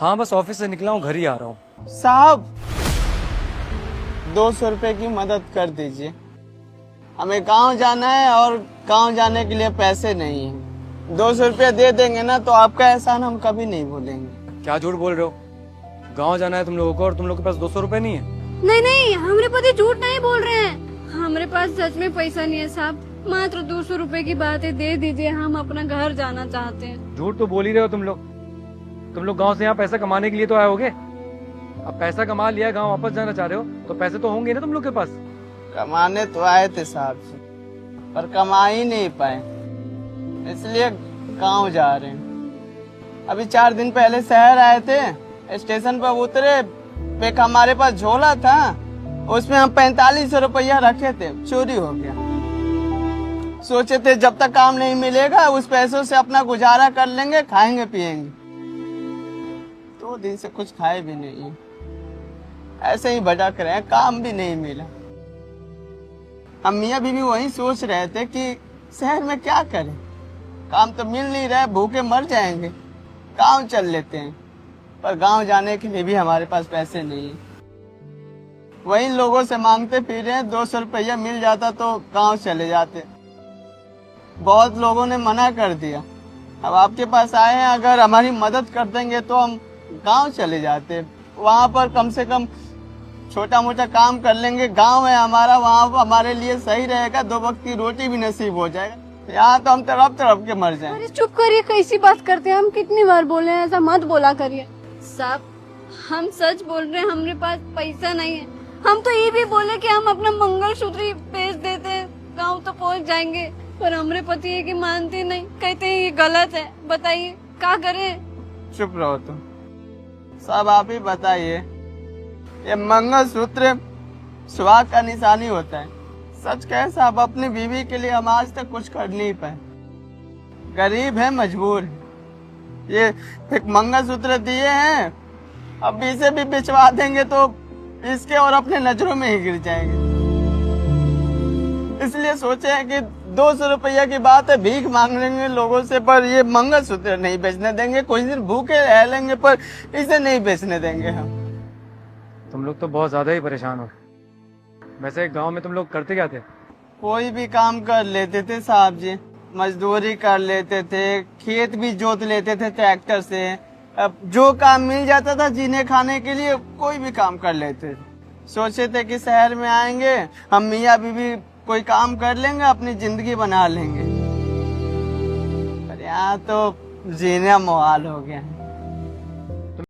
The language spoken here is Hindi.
हाँ बस ऑफिस से निकला हूँ, घर ही आ रहा हूँ। साहब 200 रुपए की मदद कर दीजिए, हमें गांव जाना है और गांव जाने के लिए पैसे नहीं है। 200 रुपया दे देंगे ना तो आपका एहसान हम कभी नहीं भूलेंगे। क्या झूठ बोल रहे हो? गाँव जाना है तुम लोगों को और तुम लोग के पास 200 रुपए नहीं है? नहीं नहीं, हमारे पति झूठ नहीं बोल रहे हैं, हमारे पास सच में पैसा नहीं है साहब। मात्र 200 रुपए की बात है, दे दीजिए, हम अपना घर जाना चाहते हैं। झूठ तो बोल ही रहे हो तुम लोग गांव से यहाँ पैसा कमाने के लिए तो आए होगे। अब पैसा कमा लिया, गांव वापस जाना चाह रहे हो तो पैसे तो होंगे ना तुम लोग के पास। कमाने तो आए थे साहब से, पर कमा ही नहीं पाए, इसलिए गांव जा रहे हैं। अभी 4 दिन पहले शहर आए थे, स्टेशन पर उतरे, एक हमारे पास झोला था, उसमें हम 45 रुपया रखे थे, चोरी हो गया। सोचे थे जब तक काम नहीं मिलेगा उस पैसों से अपना गुजारा कर लेंगे, खाएंगे पिएंगे। 2 दिन से कुछ खाए भी नहीं, ऐसे ही भटक रहे हैं, काम भी नहीं मिला। हम मियाँ बीवी वही सोच रहे थे कि शहर में क्या करें, काम तो मिल नहीं रहा है, भूखे मर जाएंगे, गांव चल लेते हैं। पर गांव जाने के लिए भी हमारे पास पैसे नहीं है, वही लोगों से मांगते फिर रहे हैं। 200 रुपया मिल जाता तो गांव चले जाते, बहुत लोगों ने मना कर दिया। अब आपके पास आए हैं, अगर हमारी मदद कर देंगे तो हम गांव चले जाते, वहाँ पर कम से कम छोटा मोटा काम कर लेंगे। गांव है हमारा, वहाँ हमारे लिए सही रहेगा, 2 वक्त की रोटी भी नसीब हो जाएगा। यहाँ तो हम तड़प तड़प के मर जाएं। अरे चुप करिए, कैसी बात करते हैं, हम कितनी बार बोले हैं, ऐसा मत बोला करिए। साहब हम सच बोल रहे हैं, हमारे पास पैसा नहीं है। हम तो ये भी बोले कि हम अपना मंगलसूत्र ही बेच देते हैं, गाँव तो पहुँच जाएंगे, पर हमारे पति है कि मानते नहीं, कहते हैं ये गलत है। बताइए क्या करें? चुप रहो तुम, सब आप ही बताइए। ये मंगलसूत्र सुहाग का निशानी होता है। सच कहे साहब, अपनी बीवी के लिए हम आज तक कुछ कर नहीं पाए, गरीब है, मजबूर है। ये एक मंगलसूत्र दिए हैं, अब इसे भी बिचवा देंगे तो इसके और अपने नजरों में ही गिर जाएंगे। इसलिए सोचे हैं कि 200 रुपया की बात है, भीख मांग लेंगे लोगों से, पर ये मंगलसूत्र नहीं बेचने देंगे। कुछ दिन भूखे रह लेंगे पर इसे नहीं बेचने देंगे हम। तुम लोग तो बहुत ज्यादा ही परेशान हो। वैसे गांव में तुम लोग करते क्या थे? कोई भी काम कर लेते थे साहब जी, मजदूरी कर लेते थे, खेत भी जोत लेते थे ट्रैक्टर से। अब जो काम मिल जाता था जीने खाने के लिए, कोई भी काम कर लेते थे। सोचे थे कि शहर में आएंगे हम मियाँ बीवी, कोई काम कर लेंगे, अपनी जिंदगी बना लेंगे, पर यहाँ तो जीना मुहाल हो गया है।